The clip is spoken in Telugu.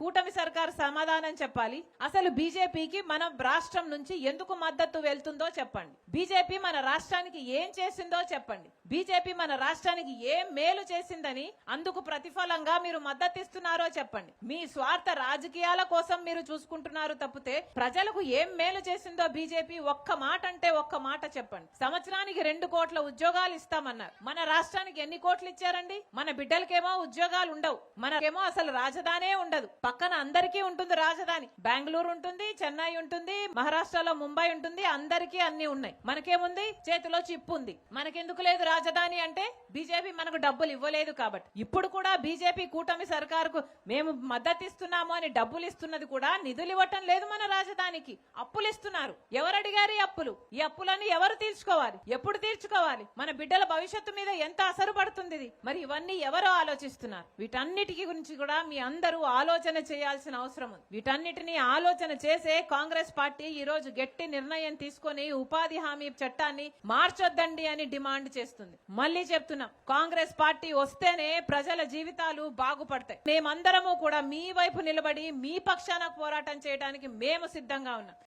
కూటమి సర్కార్ సమాధానం చెప్పాలి. అసలు బీజేపీకి మన రాష్ట్రం నుంచి ఎందుకు మద్దతు వెళ్తుందో చెప్పండి. బీజేపీ మన రాష్ట్రానికి ఏం చేసిందో చెప్పండి. బీజేపీ మన రాష్ట్రానికి ఏం మేలు చేసిందని అందుకు ప్రతిఫలంగా మీరు మద్దతు ఇస్తున్నారో చెప్పండి. మీ స్వార్థ రాజకీయాల కోసం మీరు చూసుకుంటున్నారు తప్పితే ప్రజలకు ఏం మేలు చేసిందో బీజేపీ ఒక్క మాట అంటే ఒక్క మాట చెప్పండి. సంవత్సరానికి 2 కోట్ల ఉద్యోగాలు ఇస్తామన్నారు. మన రాష్ట్రానికి ఎన్ని కోట్లు ఇచ్చారండి? మన బిడ్డలకేమో ఉద్యోగాలు ఉండవు, మనకేమో అసలు రాజధానే ఉండదు. పక్కన అందరికీ ఉంటుంది రాజధాని. బెంగళూరు ఉంటుంది, చెన్నై ఉంటుంది, మహారాష్ట్రలో ముంబై ఉంటుంది, అందరికీ అన్ని ఉన్నాయి. మనకేముంది? చేతిలో చిప్ ఉంది. మనకెందుకు లేదు రాజధాని అంటే బీజేపీ మనకు డబ్బులు ఇవ్వలేదు కాబట్టి. ఇప్పుడు కూడా బీజేపీ కూటమి సర్కారుకు మేము మద్దతు ఇస్తున్నాము అని డబ్బులు ఇస్తున్నది కూడా నిధులు ఇవ్వటం లేదు. మన రాజధానికి అప్పులు ఇస్తున్నారు. ఎవరు అడిగారు ఈ అప్పులు? ఈ అప్పులను ఎవరు తీర్చుకోవాలి? ఎప్పుడు తీర్చుకోవాలి? మన బిడ్డల భవిష్యత్తు మీద ఎంత అసరు పడుతుంది ఇది? మరి ఇవన్నీ ఎవరు ఆలోచిస్తున్నారు? వీటన్నిటికి గురించి కూడా మీ అందరూ ఆలోచన చేయాల్సిన అవసరం ఉంది. వీటన్నిటిని ఆలోచన చేసే కాంగ్రెస్ పార్టీ ఈ రోజు గట్టి నిర్ణయం తీసుకొని ఉపాధి హామీ చట్టాన్ని మార్చొద్దండి అని డిమాండ్ చేస్తుంది. మళ్ళీ చెప్తున్నాం, కాంగ్రెస్ పార్టీ వస్తేనే ప్రజల జీవితాలు బాగుపడతాయి. మేమందరము కూడా మీ వైపు నిలబడి మీ పక్షాన పోరాటం చేయడానికి మేము సిద్ధంగా ఉన్నాం.